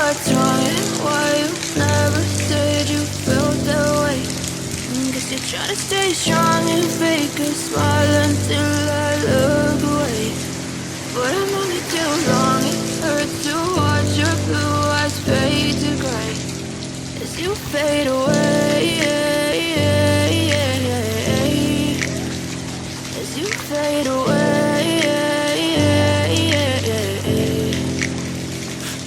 what's wrong and why you never said you felt that way. Guess you're trying to stay strong and fake a smile until I look away. But I've known you too long, it hurts to watch your blue eyes fade to gray as you fade away, as you fade away.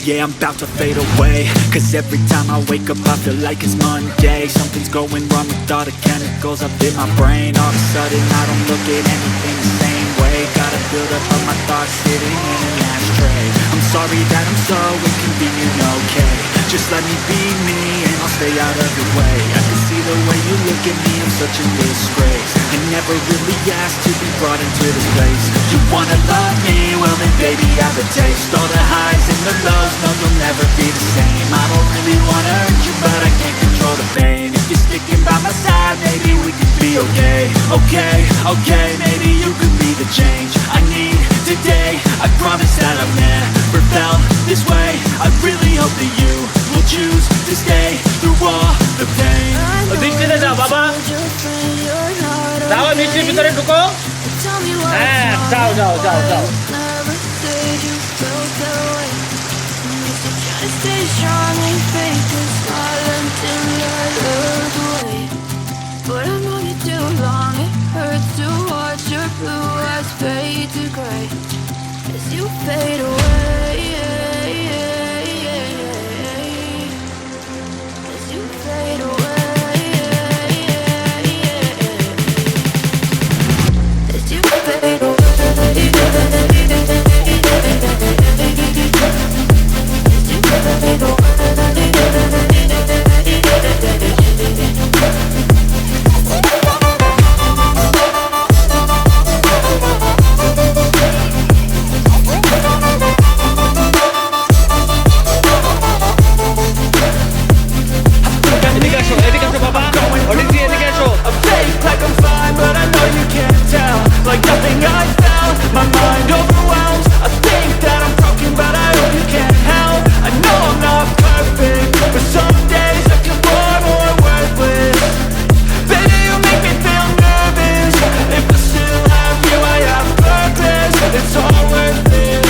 Yeah, I'm about to fade away, cause every time I wake up I feel like it's Monday. Something's going wrong with all the chemicals up in my brain. All of a sudden I don't look at anything the same way. Got a buildup of my thoughts sitting in an ashtray. I'm sorry that I'm so inconvenient, okay. Just let me be me and I'll stay out of your way. I can see the way you look at me, I'm such a disgrace. I never really asked to be brought into this place. You wanna love me? Well then baby have a taste. All the highs and the lows, no you'll never be the same. I don't really wanna hurt you but I can't control the pain. If you're sticking by my side, maybe we could be okay. Okay, maybe you could be the change I need today. I promise that I've never felt this way. I really hope that you will choose to stay through all the pain. দৃষ্টিতে যাও বাবা, যাও মিষ্টির ভিতরে ঢুকো। হ্যাঁ যাও যাও যাও যাও। Stay strong and fake a smile until I look away. But I've known you too long, it hurts to watch your blue eyes fade to gray as you fade away, as you fade away, as you fade away. Like nothing I found, my mind overwhelms. I think that I'm broken, but I hope you can't help. I know I'm not perfect, but some days I feel far more worthless. Baby, you make me feel nervous. If I still have you, I have purpose. It's all worth it.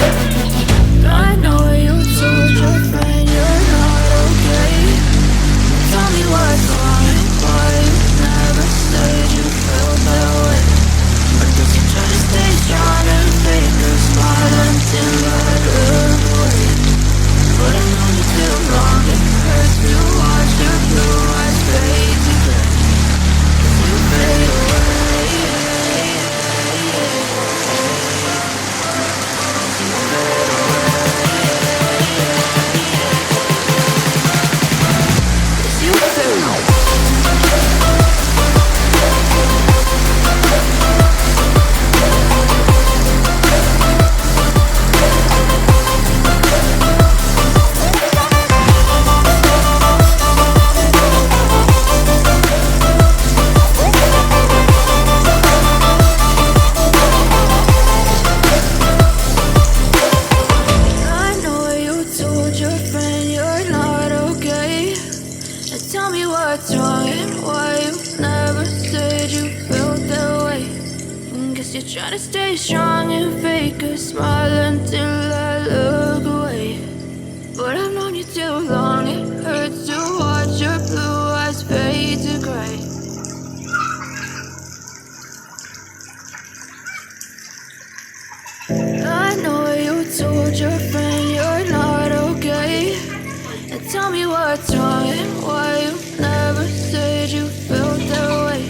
I know you told your friend you're not okay. Tell me what's wrong and why you never said you felt that way. Try to stay strong and fake a smile until I look away. But I've known you too long, it hurts to watch your blue eyes fade to gray as you fade away, as you fade away, as you fade away. What's wrong and why you never said you felt that way. Guess you're trying to stay strong and fake a smile until I look away. But I've known you too long, it hurts to watch your blue eyes fade to gray. I know you told your friend you're not okay. And tell me what's wrong and why you never said you felt that way.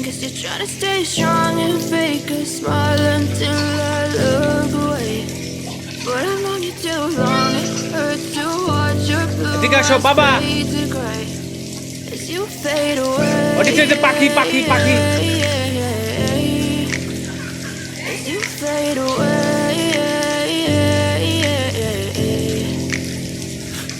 Guess you're trying to stay strong and fake a smile until I look away. But I've known you too long, it hurts to watch your blue eyes fade to gray as you fade away. পাখি পাখি পাখি as you fade away.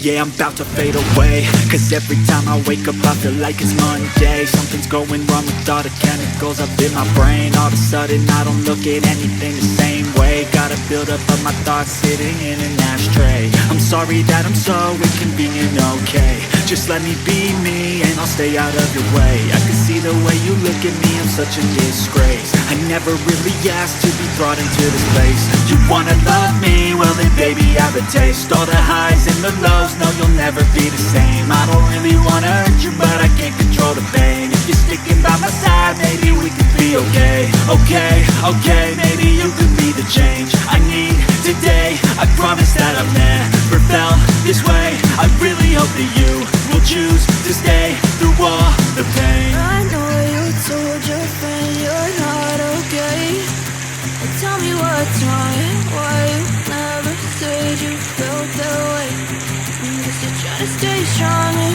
Yeah, I'm about to fade away, cause every time I wake up I feel like it's Monday. Something's going wrong with all the chemicals up in my brain. All of a sudden I don't look at anything the same way. Got a buildup of my thoughts sitting in an ashtray. I'm sorry that I'm so inconvenient, okay. Just let me be me and I'll stay out of your way. I can see the way you look at me, I'm such a disgrace. I never really asked to be brought into this place. You wanna love me? Well then baby I have a taste. All the highs and the lows, no you'll never be the same. I don't really wanna hurt you but I can't control the pain. If you're sticking by my side, maybe we could be okay. Okay, maybe you could be the change I need today. I promise that I've never felt this way. I really hope that you will choose to stay through all the pain. I know you told your friend you're not okay. Well, tell me what's wrong, why you never said you felt that way. Guess you're trying to stay strong